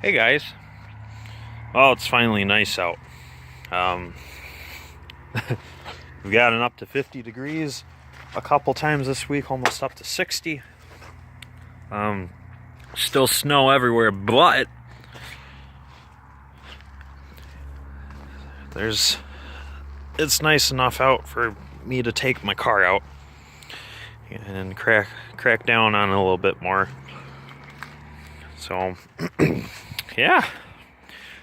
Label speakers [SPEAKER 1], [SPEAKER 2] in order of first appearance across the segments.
[SPEAKER 1] Hey guys, well, it's finally nice out. Um, we've gotten up to 50 degrees a couple times this week, almost up to 60. Still snow everywhere, but it's nice enough out for me to take my car out and crack down on it a little bit more. So, yeah.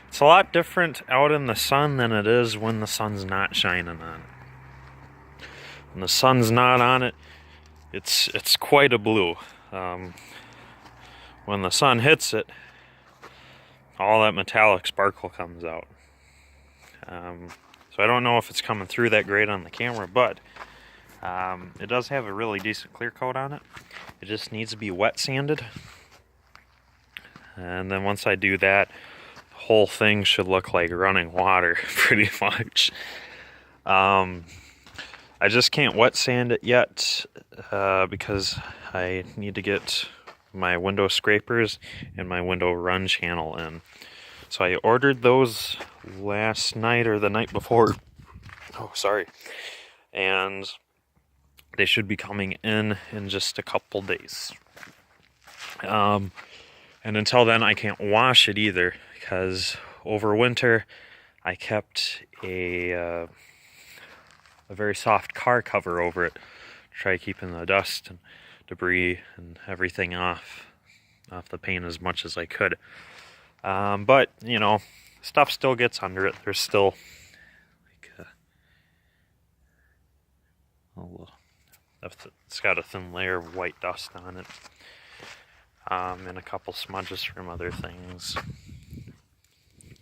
[SPEAKER 1] It's a lot different out in the sun than it is when the sun's not shining on it. When the sun's not on it, it's quite a blue. When the sun hits it, all that metallic sparkle comes out. So I don't know if it's coming through that great on the camera, but it does have a really decent clear coat on it. It just needs to be wet sanded. And then once I do that, whole thing should look like running water pretty much. I just can't wet sand it yet because I need to get my window scrapers and my window run channel in. So I ordered those last night or the night before. Oh, sorry. And they should be coming in just a couple days. And until then, I can't wash it either, because over winter, I kept a very soft car cover over it to try keeping the dust and debris and everything off the paint as much as I could. But, you know, stuff still gets under it. There's still, it's got a thin layer of white dust on it. And a couple smudges from other things.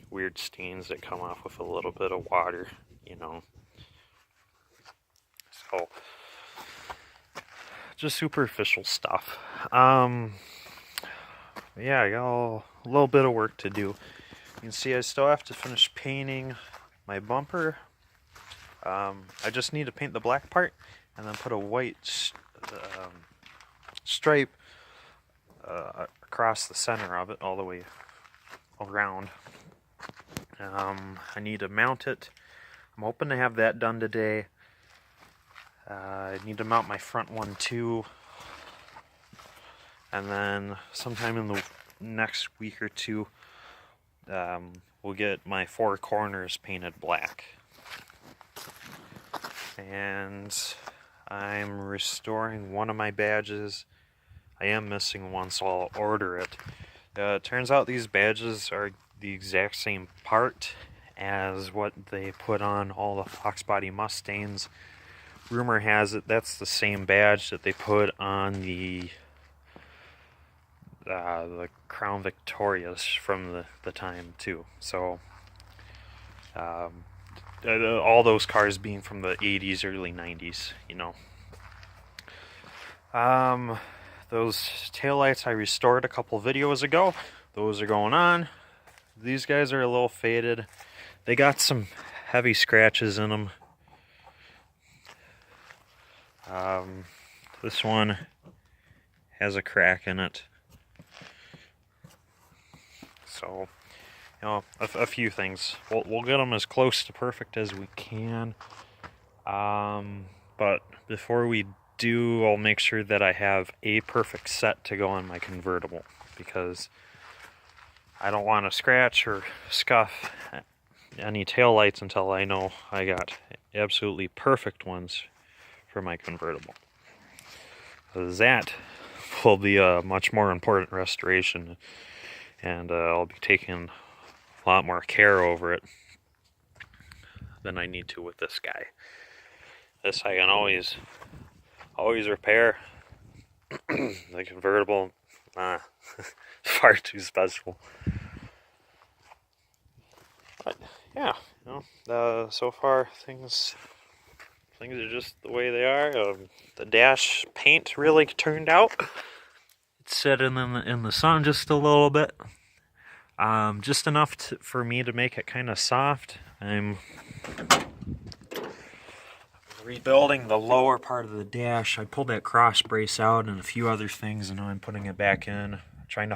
[SPEAKER 1] Weird stains that come off with a little bit of water, you know. So, just superficial stuff. Yeah, I got a little bit of work to do. You can see I still have to finish painting my bumper. I just need to paint the black part and then put a white stripe across the center of it all the way around. I need to mount it. I'm hoping to have that done today. I need to mount my front one too. And then sometime in the next week or two, we'll get my four corners painted black. And I'm restoring one of my badges. I am missing one, so I'll order it. It turns out these badges are the exact same part as what they put on all the Fox Body Mustangs. Rumor has it that's the same badge that they put on the Crown Victorias from the time too. So all those cars being from the 80s, early 90s, you know. Those taillights I restored a couple videos ago, those are going on. These guys are a little faded. They got some heavy scratches in them. This one has a crack in it. So, you know, a few things. We'll get them as close to perfect as we can. But before we do, I'll make sure that I have a perfect set to go on my convertible, because I don't want to scratch or scuff any taillights until I know I got absolutely perfect ones for my convertible. That will be a much more important restoration, and I'll be taking a lot more care over it than I need to with this guy. This I can always repair. The convertible, far too special. But yeah, you know, so far things are just the way they are. The dash paint really turned out. It's sitting in the sun just a little bit, just enough for me to make it kind of soft. I'm rebuilding the lower part of the dash. I pulled that cross brace out and a few other things, and now I'm putting it back in, trying to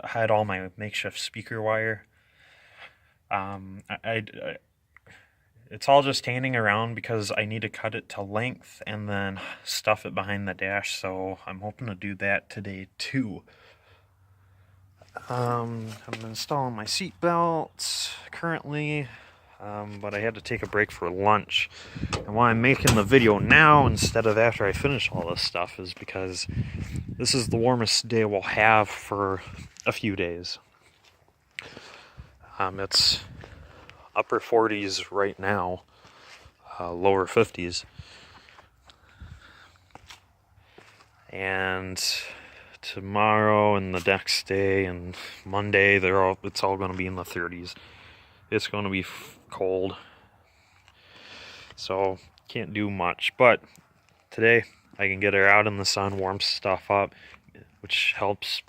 [SPEAKER 1] hide all my makeshift speaker wire. It's all just standing around because I need to cut it to length and then stuff it behind the dash, so I'm hoping to do that today too. I'm installing my seat belts currently, but I had to take a break for lunch. And why I'm making the video now instead of after I finish all this stuff is because this is the warmest day we'll have for a few days. It's upper 40s right now, lower 50s. And tomorrow and the next day and Monday, it's all going to be in the 30s. It's going to be cold, so can't do much. But today I can get her out in the sun, warm stuff up, which helps.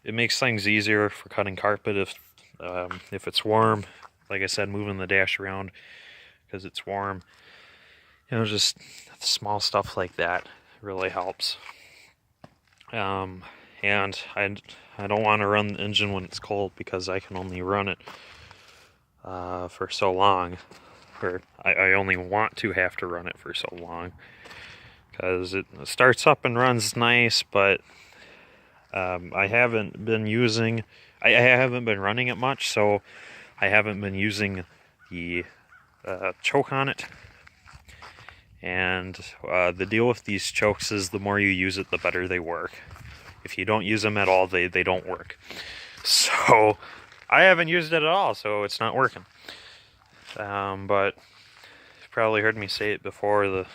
[SPEAKER 1] It makes things easier for cutting carpet if it's warm. Like I said, moving the dash around because it's warm. Just small stuff like that really helps. And I don't want to run the engine when it's cold because I can only run it for so long. Or I only want to have to run it for so long because it starts up and runs nice, but I haven't been running it much, so I haven't been using the choke on it. And the deal with these chokes is the more you use it, the better they work. If you don't use them at all, they don't work. So I haven't used it at all, so it's not working. But you've probably heard me say it before,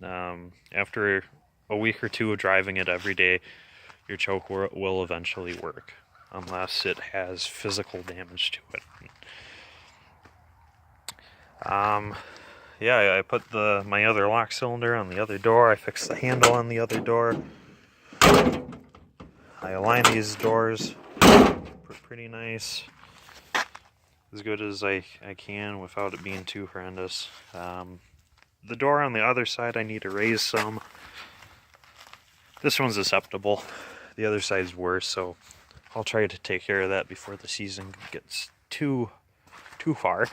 [SPEAKER 1] after a week or two of driving it every day, your choke will eventually work, unless it has physical damage to it. Yeah, I put my other lock cylinder on the other door. I fixed the handle on the other door. I align these doors pretty nice, as good as I can without it being too horrendous. The door on the other side I need to raise some. This one's acceptable. The other side's worse, so I'll try to take care of that before the season gets too far.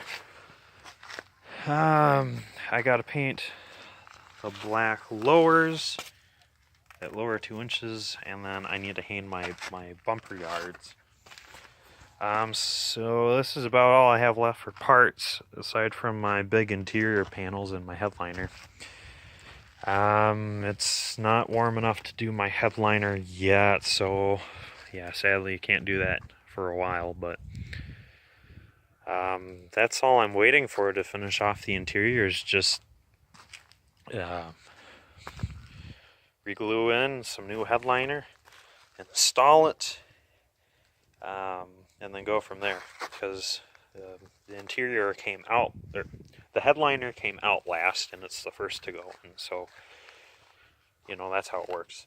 [SPEAKER 1] I gotta paint the black lowers at lower 2 inches, and then I need to hang my bumper yards. So this is about all I have left for parts, aside from my big interior panels and my headliner. It's not warm enough to do my headliner yet, so yeah, sadly can't do that for a while, but that's all I'm waiting for to finish off the interior is just reglue in some new headliner, install it, and then go from there, because the interior came out, the headliner came out last, and it's the first to go, and so, that's how it works.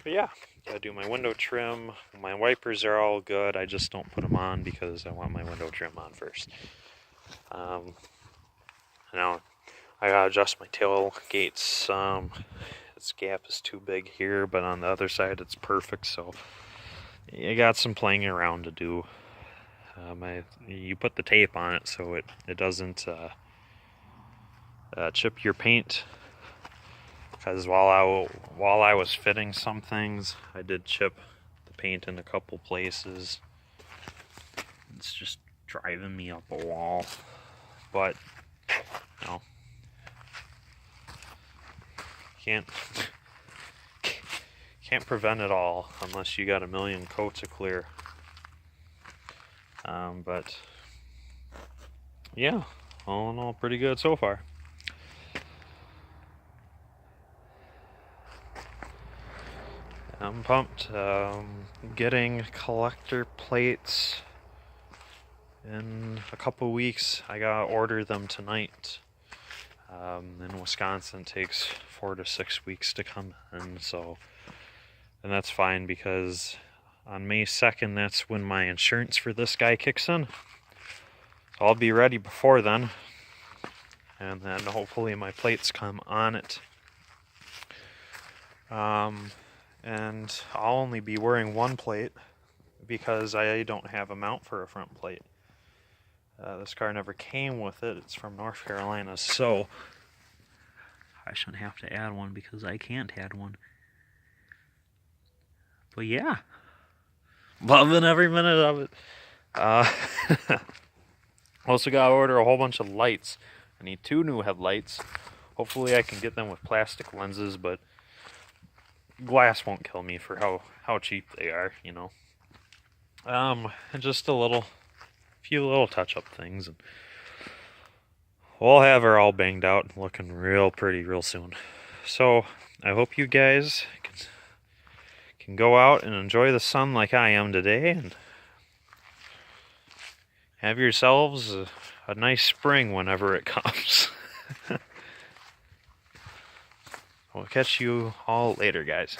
[SPEAKER 1] But yeah, gotta do my window trim. My wipers are all good, I just don't put them on because I want my window trim on first. Now I gotta adjust my tailgate some. Its gap is too big here, but on the other side it's perfect, so I got some playing around to do. You put the tape on it so it doesn't chip your paint, because while I was fitting some things, I did chip the paint in a couple places. It's just driving me up a wall, but can't prevent it all unless you got a million coats of clear. But yeah, all in all, pretty good so far. I'm pumped. Getting collector plates in a couple weeks. I gotta order them tonight. In Wisconsin, it takes 4 to 6 weeks to come in, and that's fine because on May 2nd, that's when my insurance for this guy kicks in. So I'll be ready before then, and then hopefully my plates come on it. and I'll only be wearing one plate because I don't have a mount for a front plate. This car never came with it. It's from North Carolina, so I shouldn't have to add one because I can't add one. But yeah, loving every minute of it. Also got to order a whole bunch of lights. I need 2 new headlights. Hopefully I can get them with plastic lenses, but glass won't kill me for how cheap they are, you know. And just a few little touch-up things, and we'll have her all banged out and looking real pretty real soon. So I hope you guys can go out and enjoy the sun like I am today, and have yourselves a nice spring whenever it comes. I'll catch you all later, guys.